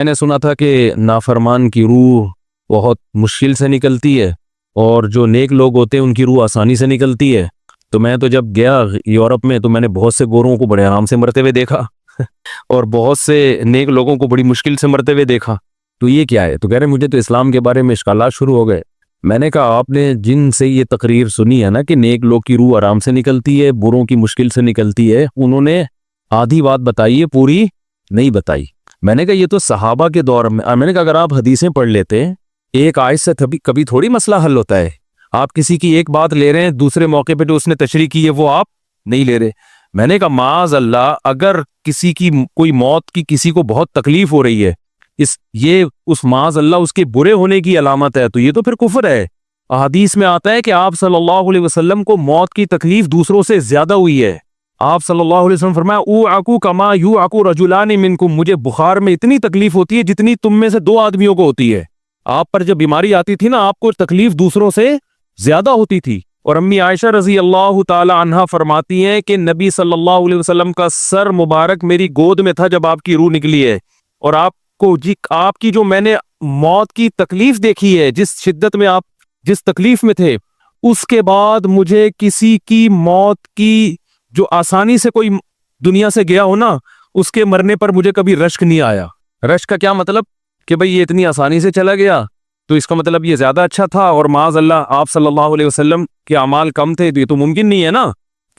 میں نے سنا تھا کہ نافرمان کی روح بہت مشکل سے نکلتی ہے اور جو نیک لوگ ہوتے ہیں ان کی روح آسانی سے نکلتی ہے. تو میں تو جب گیا یورپ میں تو میں نے بہت سے گوروں کو بڑے آرام سے مرتے ہوئے دیکھا اور بہت سے نیک لوگوں کو بڑی مشکل سے مرتے ہوئے دیکھا. تو یہ کیا ہے؟ تو کہہ رہے مجھے تو اسلام کے بارے میں اشکالات شروع ہو گئے. میں نے کہا آپ نے جن سے یہ تقریر سنی ہے نا کہ نیک لوگ کی روح آرام سے نکلتی ہے، بروں کی مشکل سے نکلتی ہے، انہوں نے آدھی بات بتائی ہے، پوری نہیں بتائی. میں نے کہا یہ تو صحابہ کے دور میں نے کہا اگر آپ حدیثیں پڑھ لیتے ایک آیت سے کبھی تھوڑی مسئلہ حل ہوتا ہے. آپ کسی کی ایک بات لے رہے ہیں، دوسرے موقع پہ جو اس نے تشریح کی ہے وہ آپ نہیں لے رہے. میں نے کہا معاذ اللہ، اگر کسی کی کوئی موت کی کسی کو بہت تکلیف ہو رہی ہے، یہ اس معاذ اللہ اس کے برے ہونے کی علامت ہے، تو یہ تو پھر کفر ہے. حدیث میں آتا ہے کہ آپ صلی اللہ علیہ وسلم کو موت کی تکلیف دوسروں سے زیادہ ہوئی ہے. آپ صلی اللہ علیہ وسلم فرمایا اوعکو کما یوعکو رجلان منکم، مجھے بخار میں اتنی تکلیف ہوتی ہے جتنی تم میں سے 2 آدمیوں کو ہوتی ہے. آپ پر جب بیماری آتی تھی نا، آپ کو تکلیف دوسروں سے زیادہ ہوتی تھی. اور امی عائشہ رضی اللہ تعالی عنہا فرماتی ہیں کہ نبی صلی اللہ علیہ وسلم کا سر مبارک میری گود میں تھا جب آپ کی روح نکلی ہے، اور آپ کی جو میں نے موت کی تکلیف دیکھی ہے، جس شدت میں آپ جس تکلیف میں تھے، اس کے بعد مجھے کسی کی موت کی جو آسانی سے کوئی دنیا سے گیا ہو نا، اس کے مرنے پر مجھے کبھی رشک نہیں آیا. رشک کا کیا مطلب؟ کہ بھئی یہ اتنی آسانی سے چلا گیا تو اس کا مطلب یہ زیادہ اچھا تھا، اور معاذ اللہ آپ صلی اللہ علیہ وسلم کے اعمال کم تھے، تو یہ تو ممکن نہیں ہے نا.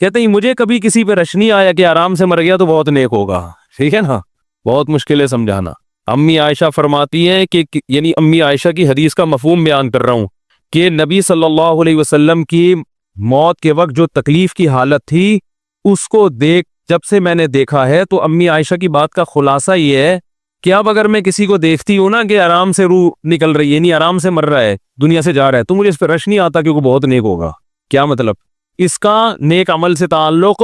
کہتے ہیں مجھے کبھی کسی پہ رش نہیں آیا کہ آرام سے مر گیا تو بہت نیک ہوگا. ٹھیک ہے نا، بہت مشکل ہے سمجھانا. امی عائشہ فرماتی ہیں کہ یعنی امی عائشہ کی حدیث کا مفہوم بیان کر رہا ہوں کہ نبی صلی اللہ علیہ وسلم کی موت کے وقت جو تکلیف کی حالت تھی، اس کو جب سے میں نے دیکھا ہے، تو امی عائشہ کی بات کا خلاصہ یہ ہے کہ اب اگر میں کسی کو دیکھتی ہوں نا کہ آرام سے روح نکل رہی ہے، یعنی آرام سے مر رہا ہے، دنیا سے جا رہا ہے، تو مجھے اس پہ رش نہیں آتا کیونکہ بہت نیک ہوگا. کیا مطلب؟ اس کا نیک عمل سے تعلق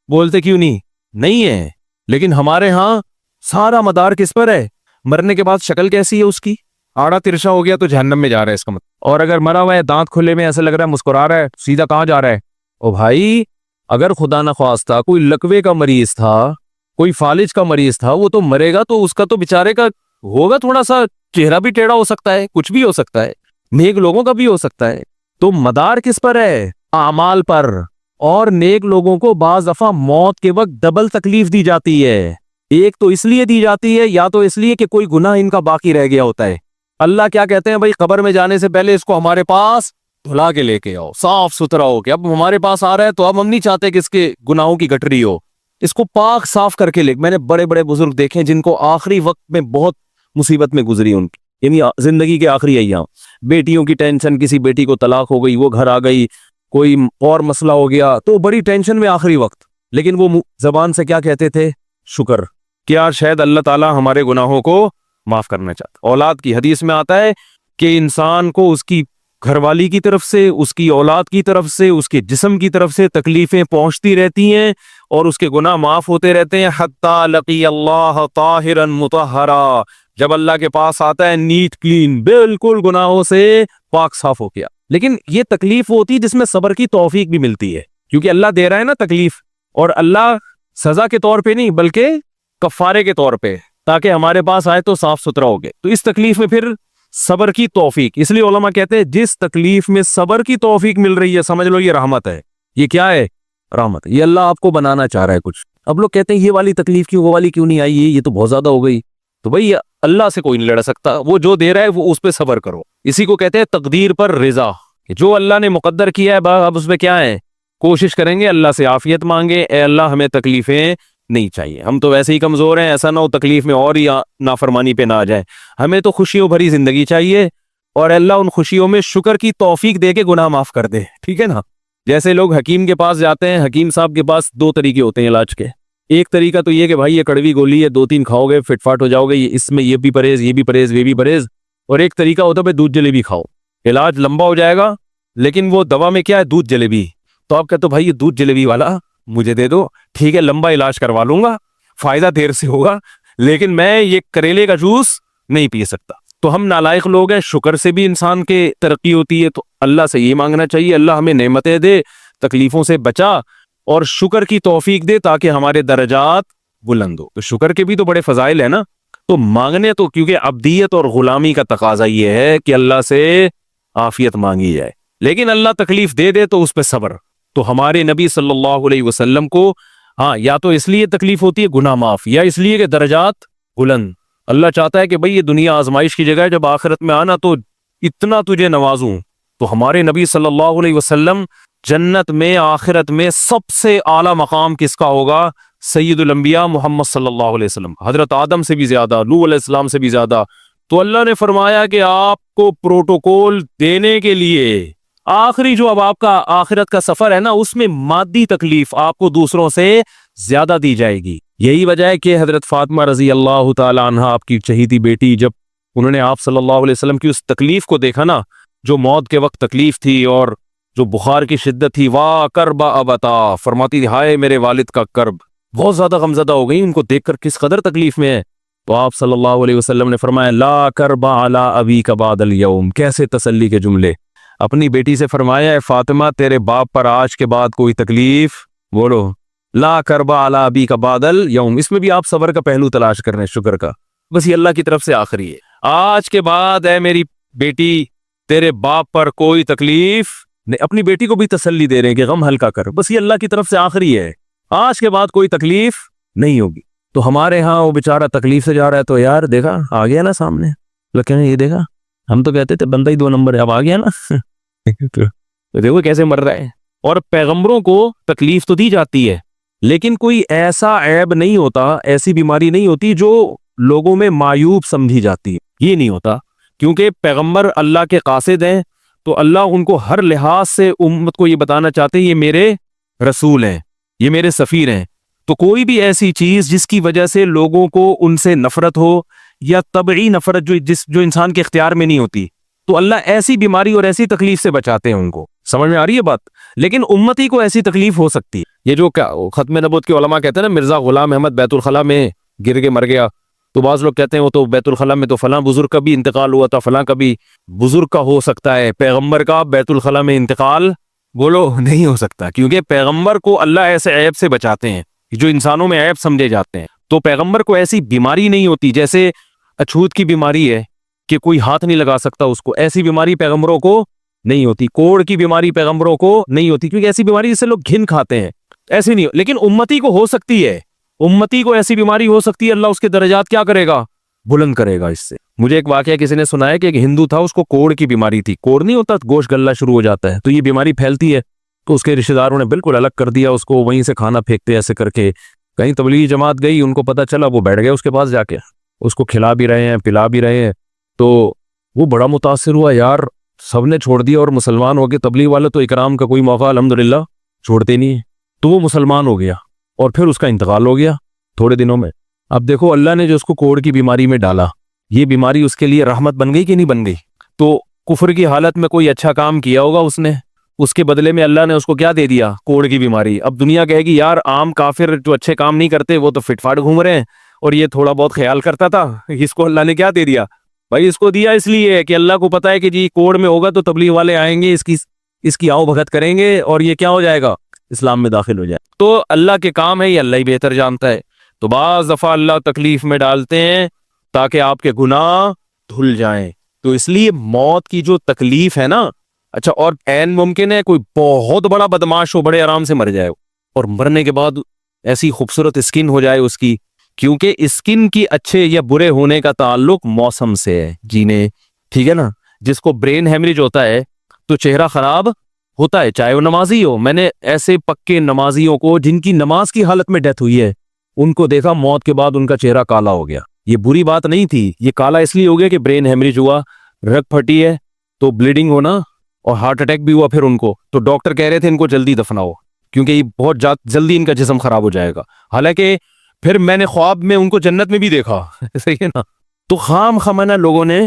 بولتے کیوں نہیں ہے. لیکن ہمارے ہاں سارا مدار کس پر ہے؟ مرنے کے بعد شکل کیسی ہے اس کی؟ آڑا ترشا ہو گیا تو جہنم میں جا رہا ہے اس کا مطلب. اور اگر مرا ہوا ہے، دانت کھلے میں، ایسا لگ رہا ہے مسکرا رہا ہے، سیدھا کہاں جا رہا ہے؟ او بھائی، اگر خدا نخواستہ کوئی لکوے کا مریض تھا، کوئی فالج کا مریض تھا، وہ تو مرے گا تو اس کا تو بیچارے کا ہوگا تھوڑا سا چہرہ بھی ٹیڑھا ہو سکتا ہے، کچھ بھی ہو سکتا ہے، نیک لوگوں کا بھی ہو سکتا ہے. تو مدار کس پر ہے؟ اعمال پر. اور نیک لوگوں کو بعض دفعہ موت کے وقت ڈبل تکلیف دی جاتی ہے. ایک تو اس لیے دی جاتی ہے، یا تو اس لیے کہ کوئی گناہ ان کا باقی رہ گیا ہوتا ہے. اللہ کیا کہتے ہیں؟ بھائی قبر میں جانے سے پہلے اس کو ہمارے پاس دھلا کے لے کے آؤ، صاف ستھرا ہو کے. اب ہمارے پاس آ رہا ہے تو اب ہم نہیں چاہتے کہ اس کے گناہوں کی گٹری ہو، اس کو پاک صاف کر کے لے. میں نے بڑے بڑے بزرگ دیکھے جن کو آخری وقت میں بہت مصیبت میں گزری ان کی، یعنی زندگی کے آخری ایام، بیٹیوں کی ٹینشن، کسی بیٹی کو طلاق ہو گئی، وہ گھر آ گئی، کوئی اور مسئلہ ہو گیا، تو بڑی ٹینشن میں آخری وقت. لیکن وہ زبان سے کیا کہتے تھے؟ شکر. کیا شاید اللہ تعالیٰ ہمارے گناہوں کو معاف کرنا چاہتا. اولاد کی حدیث میں آتا ہے کہ انسان کو اس کی گھر والی کی طرف سے، اس کی اولاد کی طرف سے، اس کے جسم کی طرف سے تکلیفیں پہنچتی رہتی ہیں اور اس کے گناہ معاف ہوتے رہتے ہیں، حتی لقی اللہ طاہرا مطہرا، جب اللہ کے پاس آتا ہے نیٹ کلین، بالکل گناہوں سے پاک صاف ہو گیا. لیکن یہ تکلیف ہوتی ہے جس میں صبر کی توفیق بھی ملتی ہے، کیونکہ اللہ دے رہا ہے نا تکلیف، اور اللہ سزا کے طور پہ نہیں بلکہ کفارے کے طور پہ، تاکہ ہمارے پاس آئے تو صاف ستھرا ہو گئے. تو اس تکلیف میں پھر صبر کی توفیق، اس لیے علماء کہتے ہیں جس تکلیف میں صبر کی توفیق مل رہی ہے، سمجھ لو یہ رحمت ہے. یہ کیا ہے؟ رحمت. یہ اللہ آپ کو بنانا چاہ رہا ہے کچھ. اب لوگ کہتے ہیں یہ والی تکلیف کیوں، وہ والی کیوں نہیں آئی، یہ تو بہت زیادہ ہو گئی. تو بھئی اللہ سے کوئی نہیں لڑ سکتا، وہ جو دے رہا ہے وہ اس پہ صبر کرو. اسی کو کہتے ہیں تقدیر پر رضا، جو اللہ نے مقدر کیا ہے اب اس پہ کیا ہے؟ کوشش کریں گے، اللہ سے عافیت مانگے، اے اللہ ہمیں تکلیفیں نہیں چاہیے، ہم تو ویسے ہی کمزور ہیں، ایسا نہ ہو تکلیف میں اور ہی نافرمانی پہ نہ آ جائے. ہمیں تو خوشیوں بھری زندگی چاہیے، اور اللہ ان خوشیوں میں شکر کی توفیق دے کے گناہ معاف کر دے. ٹھیک ہے نا؟ جیسے لوگ حکیم کے پاس جاتے ہیں، حکیم صاحب کے پاس 2 طریقے ہوتے ہیں علاج کے. ایک طریقہ تو یہ کہ بھائی یہ کڑوی گولی ہے، 2-3 کھاؤ گے فٹ فاٹ ہو جاؤ گے، اس میں یہ بھی پرہیز، یہ بھی پرہیز، یہ بھی پرہیز. اور ایک طریقہ ہوتا ہے بھائی دودھ جلیبی کھاؤ، علاج لمبا ہو جائے گا، لیکن وہ دوا میں کیا ہے؟ دودھ جلیبی. تو آپ کہتے ہو بھائی یہ دودھ جلیبی والا مجھے دے دو، ٹھیک ہے لمبا علاج کروا لوں گا، فائدہ دیر سے ہوگا، لیکن میں یہ کریلے کا جوس نہیں پی سکتا. تو ہم نالائق لوگ ہیں. شکر سے بھی انسان کے ترقی ہوتی ہے، تو اللہ سے یہ مانگنا چاہیے اللہ ہمیں نعمتیں دے، تکلیفوں سے بچا، اور شکر کی توفیق دے تاکہ ہمارے درجات بلند ہو. تو شکر کے بھی تو بڑے فضائل ہیں نا. تو مانگنے تو کیونکہ عبدیت اور غلامی کا تقاضا یہ ہے کہ اللہ سے عافیت مانگی جائے، لیکن اللہ تکلیف دے دے تو اس پہ صبر۔ تو ہمارے نبی صلی اللہ علیہ وسلم کو ہاں یا تو اس لیے تکلیف ہوتی ہے گناہ معاف، یا اس لیے کہ درجات بلند۔ اللہ چاہتا ہے کہ بھئی یہ دنیا آزمائش کی جگہ ہے، جب آخرت میں آنا تو اتنا تجھے نوازوں۔ تو ہمارے نبی صلی اللہ علیہ وسلم جنت میں آخرت میں سب سے اعلیٰ مقام کس کا ہوگا؟ سید الانبیاء محمد صلی اللہ علیہ وسلم، حضرت آدم سے بھی زیادہ، نوح علیہ السلام سے بھی زیادہ۔ تو اللہ نے فرمایا کہ آپ کو پروٹوکول دینے کے لیے آخری جو اب آپ کا آخرت کا سفر ہے نا، اس میں مادی تکلیف آپ کو دوسروں سے زیادہ دی جائے گی۔ یہی وجہ ہے کہ حضرت فاطمہ رضی اللہ تعالی عنہ، آپ کی چہیتی بیٹی، جب انہوں نے آپ صلی اللہ علیہ وسلم کی اس تکلیف کو دیکھا نا، جو موت کے وقت تکلیف تھی اور جو بخار کی شدت تھی، واہ کرب ابتا، فرماتی تھی ہائے میرے والد کا کرب، بہت زیادہ غمزدہ ہو گئی ان کو دیکھ کر کس قدر تکلیف میں ہے۔ تو آپ صلی اللہ علیہ وسلم نے فرمایا لا کرب علی ابیک بعد اليوم، کیسے تسلی کے جملے۔ اپنی بیٹی سے فرمایا اے فاطمہ تیرے باپ پر آج کے بعد کوئی تکلیف، بولو لا کرب علی ابیک بعد اليوم، اس میں بھی آپ صبر کا پہلو تلاش کر رہے ہیں، شکر کا، بس یہ اللہ کی طرف سے آخری ہے۔ آج کے بعد اے میری بیٹی تیرے باپ پر کوئی تکلیف نہیں، اپنی بیٹی کو بھی تسلی دے رہے ہیں کہ غم ہلکا کر، بس یہ اللہ کی طرف سے آخری ہے، آج کے بعد کوئی تکلیف نہیں ہوگی۔ تو ہمارے ہاں وہ بیچارہ تکلیف سے جا رہا ہے، تو یار دیکھا آ گیا نا سامنے، لیکن یہ دیکھا ہم تو کہتے تھے بندہ ہی 2 نمبر ہے، اب آ گیا نا تو دیکھو کیسے مر رہا ہے۔ اور پیغمبروں کو تکلیف تو دی جاتی ہے، لیکن کوئی ایسا عیب نہیں ہوتا، ایسی بیماری نہیں ہوتی جو لوگوں میں معیوب سمجھی جاتی ہے، یہ نہیں ہوتا، کیونکہ پیغمبر اللہ کے قاصد ہیں، تو اللہ ان کو ہر لحاظ سے امت کو یہ بتانا چاہتے ہیں یہ میرے رسول ہیں، یہ میرے سفیر ہیں۔ تو کوئی بھی ایسی چیز جس کی وجہ سے لوگوں کو ان سے نفرت ہو، یا طبعی نفرت جو انسان کے اختیار میں نہیں ہوتی، تو اللہ ایسی بیماری اور ایسی تکلیف سے بچاتے ہیں ان کو۔ سمجھ میں آ رہی ہے بات؟ لیکن امتی کو ایسی تکلیف ہو سکتی ہے۔ یہ جو ختم نبوت کے علماء کہتے ہیں نا مرزا غلام احمد بیت الخلاء میں گر کے مر گیا، تو بعض لوگ کہتے ہیں وہ تو بیت الخلاء میں تو فلاں بزرگ کا بھی انتقال ہوا تھا، فلاں کا بھی بزرگ کا ہو سکتا ہے، پیغمبر کا بیت الخلاء میں انتقال بولو نہیں ہو سکتا، کیونکہ پیغمبر کو اللہ ایسے عیب سے بچاتے ہیں جو انسانوں میں عیب سمجھے جاتے ہیں۔ تو پیغمبر کو ایسی بیماری نہیں ہوتی، جیسے اچھوت کی بیماری ہے کہ کوئی ہاتھ نہیں لگا سکتا اس کو، ایسی بیماری پیغمبروں کو نہیں ہوتی۔ کوڑ کی بیماری پیغمبروں کو نہیں ہوتی، کیونکہ ایسی بیماری جس سے لوگ گھن کھاتے ہیں، ایسی نہیں، لیکن امتی کو ہو سکتی ہے، امتی کو ایسی بیماری ہو سکتی ہے، اللہ اس کے درجات کیا کرے گا؟ بلند کرے گا اس سے۔ مجھے ایک واقعہ کسی نے سنایا کہ ایک ہندو تھا، اس کو کوڑ کی بیماری تھی، کوڑ نہیں ہوتا گوشت گلنا شروع ہو جاتا ہے، تو یہ بیماری پھیلتی ہے، تو اس کے رشتہ داروں نے بالکل الگ کر دیا اس کو، وہیں سے کھانا پھینکتے ایسے کر کے، کہیں تبلیغی جماعت گئی، ان کو پتہ چلا، وہ بیٹھ گئے اس کے پاس جا کے، اس کو کھلا بھی رہے ہیں پلا بھی رہے ہیں، تو وہ بڑا متاثر ہوا، یار سب نے چھوڑ دیا اور مسلمان ہو گئے، تبلیغ والے تو اکرام کا کوئی موقع الحمدللہ چھوڑتے نہیں ہیں، تو وہ مسلمان ہو گیا اور پھر اس کا انتقال ہو گیا تھوڑے دنوں میں۔ اب دیکھو اللہ نے جو اس کو کوڑ کی بیماری میں ڈالا، یہ بیماری اس کے لیے رحمت بن گئی کہ نہیں بن گئی؟ تو کفر کی حالت میں کوئی اچھا کام کیا ہوگا اس نے، اس کے بدلے میں اللہ نے اس کو کیا دے دیا؟ کوڑ کی بیماری۔ اب دنیا کہے گی یار عام کافر جو اچھے کام نہیں کرتے وہ تو فٹ فاٹ گھوم رہے ہیں، اور یہ تھوڑا بہت خیال کرتا تھا، اس کو اللہ نے کیا دے دیا؟ بھائی اس کو دیا اس لیے کہ اللہ کو پتا ہے کہ جی کوڑ میں ہوگا تو تبلیغ والے آئیں گے، اس کی آؤ بھگت کریں گے، اور یہ کیا ہو جائے گا؟ اسلام میں داخل ہو جائے۔ تو اللہ کے کام ہے، یہ اللہ ہی بہتر جانتا ہے۔ تو بعض دفعہ اللہ تکلیف میں ڈالتے ہیں تاکہ آپ کے گناہ دھل جائیں۔ تو اس لیے موت کی جو تکلیف ہے نا، اچھا، اور عین ممکن ہے کوئی بہت بڑا بدماش ہو، بڑے آرام سے مر جائے، اور مرنے کے بعد ایسی خوبصورت اسکن ہو جائے اس کی، کیونکہ اسکن کی اچھے یا برے ہونے کا تعلق موسم سے ہے، جینے، ٹھیک ہے نا؟ جس کو برین ہیمریج ہوتا ہے تو چہرہ خراب ہوتا ہے، چاہے وہ نمازی ہو۔ میں نے ایسے پکے نمازیوں کو جن کی نماز کی حالت میں ڈیتھ ہوئی ہے، ان کو دیکھا موت کے بعد ان کا چہرہ کالا ہو گیا۔ یہ بری بات نہیں تھی، یہ کالا اس لیے ہو گیا کہ برین ہیمریج ہوا، رگ پھٹی ہے تو بلیڈنگ ہونا، اور ہارٹ اٹیک بھی ہوا پھر ان کو، تو ڈاکٹر کہہ رہے تھے ان کو جلدی دفناؤ کیونکہ یہ بہت جلدی ان کا جسم خراب ہو جائے گا۔ حالانکہ پھر میں نے خواب میں ان کو جنت میں بھی دیکھا، صحیح ہے نا؟ تو خام خمانہ لوگوں نے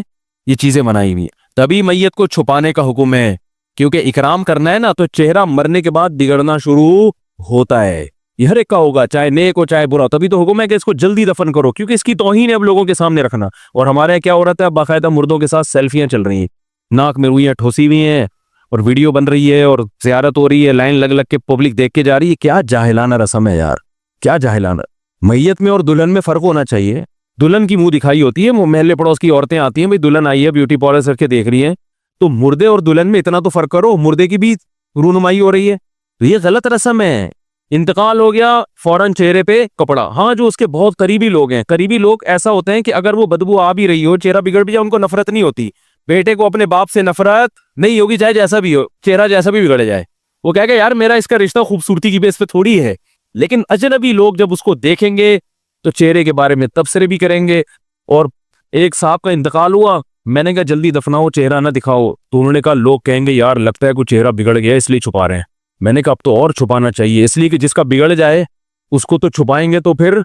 یہ چیزیں بنائی ہوئی ہیں۔ تبھی میت کو چھپانے کا حکم ہے، کیونکہ اکرام کرنا ہے نا، تو چہرہ مرنے کے بعد بگڑنا شروع ہوتا ہے، یہ ہر ایک کا ہوگا، چاہے نیک ہو چاہے برا، تبھی تو حکم ہے کہ اس کو جلدی دفن کرو، کیونکہ اس کی توہین ہے اب لوگوں کے سامنے رکھنا۔ اور ہمارے کیا ہو رہا ہے، باقاعدہ مردوں کے ساتھ سیلفیاں چل رہی ہیں، ناک میں روئیاں ٹھوسی ہوئی ہیں، اور ویڈیو بن رہی ہے، اور زیارت ہو رہی ہے، لائن لگ لگ کے پبلک دیکھ کے جا رہی ہے۔ کیا جاہلانہ رسم ہے یار، کیا جاہلانہ۔ میت میں اور دلہن میں فرق ہونا چاہیے۔ دلہن کی منہ دکھائی ہوتی ہے, وہ محلے پڑوس کی عورتیں آتی ہیں, بھائی دلہن آئی ہے, بیوٹی پارلر کر کے دیکھ رہی ہیں, تو مردے اور دلہن میں اتنا تو فرق کرو, مردے کی بھی رونمائی ہو رہی ہے. تو یہ غلط رسم ہے. انتقال ہو گیا فوراً چہرے پہ کپڑا. ہاں جو اس کے بہت قریبی لوگ ہیں, قریبی لوگ ایسا ہوتے ہیں کہ اگر وہ بدبو آ بھی رہی ہو, چہرہ بگڑ بھی جائے, ان کو نفرت نہیں ہوتی. بیٹے کو اپنے باپ سے نفرت نہیں ہوگی, چاہے جیسا بھی ہو, چہرہ جیسا بھی بگڑ جائے. وہ کہے گا یار میرا اس کا رشتہ خوبصورتی کی بیس پہ تھوڑی ہے. لیکن اجنبی لوگ جب اس کو دیکھیں گے تو چہرے کے بارے میں تبصرے بھی کریں گے. اور ایک صاحب کا انتقال ہوا, میں نے کہا جلدی دفناؤ, چہرہ نہ دکھاؤ. تو انہوں نے کہا لوگ کہیں گے یار لگتا ہے کوئی چہرہ بگڑ گیا اس لیے چھپا رہے ہیں. میں نے کہا اب تو اور چھپانا چاہیے, اس لیے کہ جس کا بگڑ جائے اس کو تو چھپائیں گے تو پھر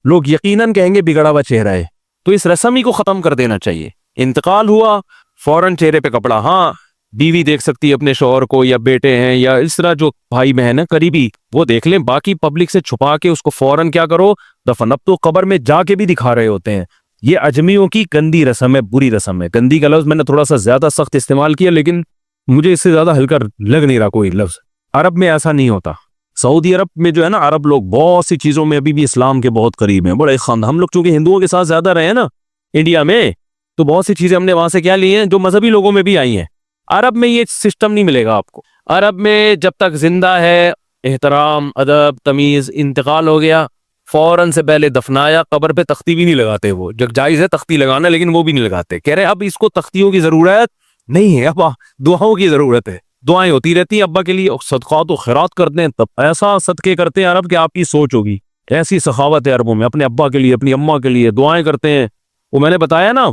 لوگ یقیناً کہیں گے بگڑا ہوا چہرہ ہے. تو اس رسم ہی کو ختم کر دینا چاہیے. انتقال ہوا فوراً چہرے پہ کپڑا. ہاں بیوی دیکھ سکتی ہے اپنے شوہر کو, یا بیٹے ہیں, یا اس طرح جو بھائی بہن ہیں قریبی, وہ دیکھ لیں. باقی پبلک سے چھپا کے اس کو فوراً کیا کرو, دفن. اب تو قبر میں جا کے بھی دکھا رہے ہوتے ہیں. یہ اجمیوں کی گندی رسم ہے, بری رسم ہے. گندی کا لفظ میں نے تھوڑا سا زیادہ سخت استعمال کیا, لیکن مجھے اس سے زیادہ ہلکا لگ نہیں رہا کوئی لفظ. عرب میں ایسا نہیں ہوتا. سعودی عرب میں جو ہے نا, عرب لوگ بہت سی چیزوں میں ابھی بھی اسلام کے بہت قریب ہیں, بڑے خاندان. ہم لوگ چونکہ ہندوؤں کے ساتھ زیادہ رہے ہیں نا انڈیا میں, تو بہت سی چیزیں ہم نے وہاں سے کیا لی ہیں جو مذہبی لوگوں میں بھی آئی ہیں. عرب میں یہ سسٹم نہیں ملے گا آپ کو. عرب میں جب تک زندہ ہے احترام, ادب, تمیز. انتقال ہو گیا فوراً سے پہلے دفنایا, قبر پہ تختی بھی نہیں لگاتے. وہ جب جائز ہے تختی لگانا, لیکن وہ بھی نہیں لگاتے. کہہ رہے اب اس کو تختیوں کی ضرورت نہیں ہے, اب دعاؤں کی ضرورت ہے. دعائیں ہوتی رہتی ہیں ابا کے لیے, صدقات و خیرات کرتے ہیں. تب ایسا صدقے کرتے ہیں عرب کہ آپ کی سوچ ہوگی. ایسی سخاوت ہے عربوں میں, اپنے ابا کے لیے, اپنی اماں کے لیے دعائیں کرتے ہیں. وہ میں نے بتایا نا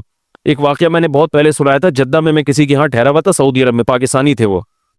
ایک واقعہ میں نے بہت پہلے سنایا تھا, جدہ میں کسی کے ہاں ٹھہرا ہوا تھا سعودی عرب میں, پاکستانی تھے.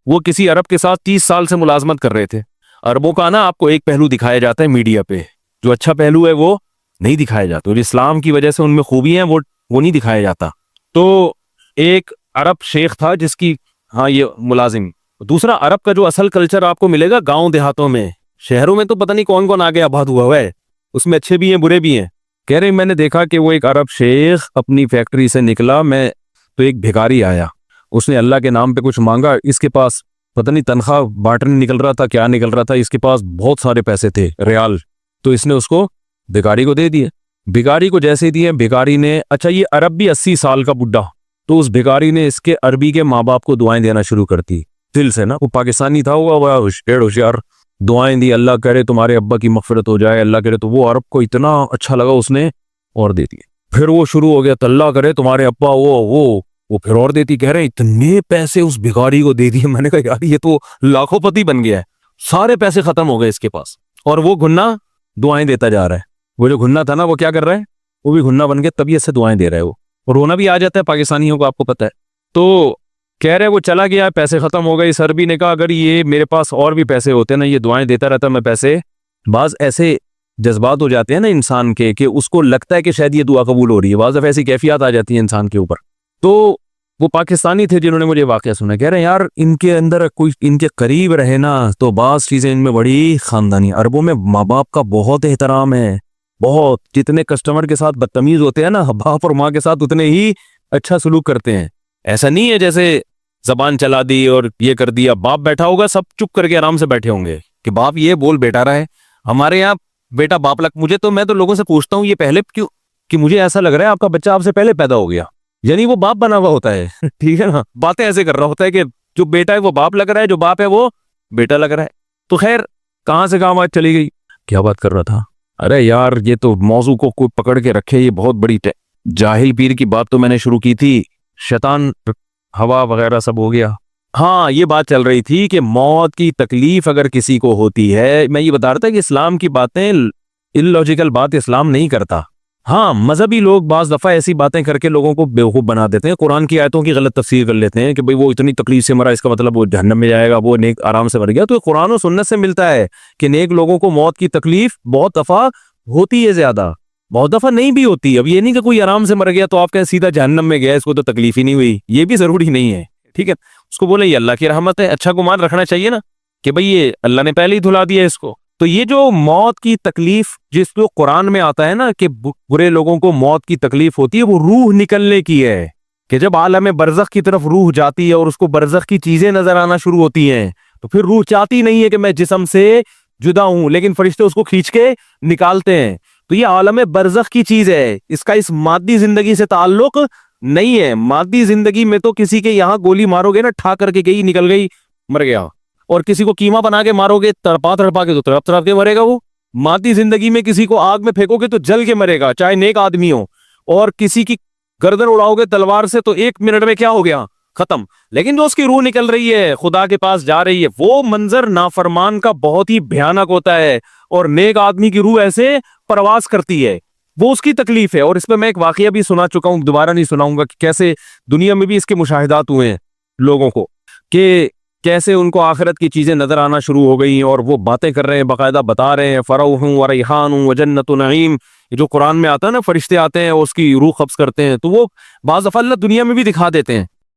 وہ کسی عرب کے ساتھ 30 سال سے ملازمت کر رہے تھے. عربوں کا نا آپ کو ایک پہلو دکھایا جاتا ہے میڈیا پہ, جو اچھا پہلو ہے وہ نہیں دکھایا جاتا, اور اسلام کی وجہ سے ان میں خوبی ہیں وہ نہیں دکھایا جاتا. تو ایک عرب شیخ تھا جس کی ہاں یہ ملازم. دوسرا عرب کا جو اصل کلچر آپ کو ملے گا گاؤں دیہاتوں میں, شہروں میں تو پتہ نہیں کون کون آگے آباد ہوا ہے, اس میں اچھے بھی ہیں برے بھی ہیں. کہہ رہے میں نے دیکھا کہ وہ ایک عرب شیخ اپنی فیکٹری سے نکلا, میں تو ایک بھکاری آیا, اس نے اللہ کے نام پہ کچھ مانگا. اس کے پاس پتہ نہیں تنخواہ بانٹنے نکل رہا تھا کیا نکل رہا تھا, اس کے پاس بہت سارے پیسے تھے ریال, تو اس نے اس کو بھکاری کو دے دیے. بھکاری کو جیسے دیے, بھکاری نے, اچھا یہ عرب بھی 80 سال کا بڈھا, تو اس بھکاری نے اس کے عربی کے ماں باپ کو دعائیں دینا شروع کر دی دل سے نا. وہ پاکستانی تھا, وہ ہوشیار, دعائیں دی, اللہ کرے تمہارے ابا کی مغفرت ہو جائے, اللہ کرے. تو وہ عرب کو اتنا اچھا لگا, اس نے اور دے دیے. پھر وہ شروع ہو گیا, تو اللہ کرے تمہارے ابا وہ پھر اور دیتی. کہہ رہے اتنے پیسے اس بھکاری کو دے دیے. میں نے کہا یار یہ تو لاکھوں پتی بن گیا ہے, سارے پیسے ختم ہو گئے اس کے پاس, اور وہ گھنا دعائیں دیتا جا رہا ہے. وہ جو گھنا تھا نا وہ کیا کر رہا ہے, وہ بھی گھنا بن کے طبیعت سے دعائیں دے رہا ہے. وہ اور رونا بھی آ جاتا ہے پاکستانیوں کو, آپ کو پتہ ہے. تو کہہ رہے وہ چلا گیا, پیسے ختم ہو گئے. اس عربی نے کہا اگر یہ میرے پاس اور بھی پیسے ہوتے نا, یہ دعائیں دیتا رہتا میں پیسے. بعض ایسے جذبات ہو جاتے ہیں نا انسان کے کہ اس کو لگتا ہے کہ شاید یہ دعا قبول ہو رہی ہے, بعض ایسی کیفیات آ جاتی ہیں انسان کے اوپر. تو وہ پاکستانی تھے جنہوں نے مجھے واقعہ سنا, کہہ رہے ہیں یار ان کے اندر کوئی ان کے قریب رہے نا تو بعض چیزیں ان میں بڑی خاندانی. عربوں میں ماں باپ کا بہت احترام ہے, بہت. جتنے کسٹمر کے ساتھ بدتمیز ہوتے ہیں نا, باپ اور ماں کے ساتھ اتنے ہی اچھا سلوک کرتے ہیں. ایسا نہیں ہے جیسے زبان چلا دی اور یہ کر دیا. باپ بیٹھا ہوگا, سب چپ کر کے آرام سے بیٹھے ہوں گے کہ باپ یہ بول بیٹا رہا ہے. ہمارے یہاں بیٹا باپ لگ, میں تو لوگوں سے پوچھتا ہوں یہ پہلے کیوں, کہ مجھے ایسا لگ رہا ہے آپ کا بچہ آپ سے پہلے پیدا ہو گیا, یعنی وہ باپ بنا ہوا ہوتا ہے. ٹھیک ہے نا, باتیں ایسے کر رہا ہوتا ہے کہ جو بیٹا ہے وہ باپ لگ رہا ہے, جو باپ ہے وہ بیٹا لگ رہا ہے. تو خیر کہاں سے کہاں بات چلی گئی, کیا بات کر رہا تھا. ارے یار یہ تو موضوع کو کوئی پکڑ کے رکھے, یہ بہت بڑی جاہل پیر کی بات تو میں نے شروع کی تھی, شیطان ہوا وغیرہ سب ہو گیا. ہاں یہ بات چل رہی تھی کہ موت کی تکلیف اگر کسی کو ہوتی ہے, میں یہ بتا رہا تھا کہ اسلام کی باتیں اللاجیکل بات اسلام نہیں کرتا. ہاں مذہبی لوگ بعض دفعہ ایسی باتیں کر کے لوگوں کو بیوقوف بنا دیتے ہیں, قرآن کی آیتوں کی غلط تفسیر کر لیتے ہیں کہ بھئی وہ اتنی تکلیف سے مرا, اس کا مطلب وہ جہنم میں جائے گا, وہ نیک آرام سے مر گیا. تو قرآن و سنت سے ملتا ہے کہ نیک لوگوں کو موت کی تکلیف بہت دفعہ ہوتی ہے, زیادہ بہت دفعہ نہیں بھی ہوتی. اب یہ نہیں کہ کوئی آرام سے مر گیا تو آپ کہیں سیدھا جہنم میں گیا, اس کو تو تکلیف ہی نہیں ہوئی, یہ بھی ضروری نہیں ہے. ٹھیک ہے, اس کو بولے یہ اللہ کی رحمت ہے, اچھا گمان رکھنا چاہیے نا کہ بھئی یہ اللہ نے پہلے ہی دھلا دیا اس کو. تو یہ جو موت کی تکلیف جس کو قرآن میں آتا ہے نا کہ برے لوگوں کو موت کی تکلیف ہوتی ہے, وہ روح نکلنے کی ہے, کہ جب عالم برزخ کی طرف روح جاتی ہے اور اس کو برزخ کی چیزیں نظر آنا شروع ہوتی ہیں, تو پھر روح چاہتی نہیں ہے کہ میں جسم سے جدا ہوں, لیکن فرشتے اس کو کھینچ کے نکالتے ہیں. تو یہ عالم برزخ کی چیز ہے، اس کا اس مادی زندگی سے تعلق نہیں ہے. مادی زندگی میں تو کسی کے یہاں گولی مارو گے نا، ٹھا کر کے گئی، نکل گئی، مر گیا. اور کسی کو کیما بنا کے مارو گے، تڑپا تڑپا کے، تو تڑپ تڑپ کے مرے گا وہ. مادی زندگی میں کسی کو آگ میں پھینکو گے تو جل کے مرے گا، چاہے نیک آدمی ہو. اور کسی کی گردن اڑاؤ گے تلوار سے تو 1 منٹ میں کیا ہو گیا، ختم. لیکن جو اس کی روح نکل رہی ہے، خدا کے پاس جا رہی ہے، وہ منظر نافرمان کا بہت ہی بھیانک ہوتا ہے. اور نیک آدمی کی روح ایسے پرواز کرتی ہے، وہ اس کی تکلیف ہے. اور اس پہ میں ایک واقعہ بھی سنا چکا ہوں، دوبارہ نہیں سناؤں گا، کہ کیسے دنیا میں بھی اس کے مشاہدات ہوئے ہیں لوگوں کو، کہ کیسے ان کو آخرت کی چیزیں نظر آنا شروع ہو گئی اور وہ باتیں کر رہے ہیں، باقاعدہ بتا رہے ہیں فروح و ریحان و جنت نعیم. جو قرآن میں آتا ہے نا، فرشتے آتے ہیں اور اس کی روح قبض کرتے ہیں، تو وہ بعض دفعہ اللہ دنیا میں بھی دکھا دیتے ہیں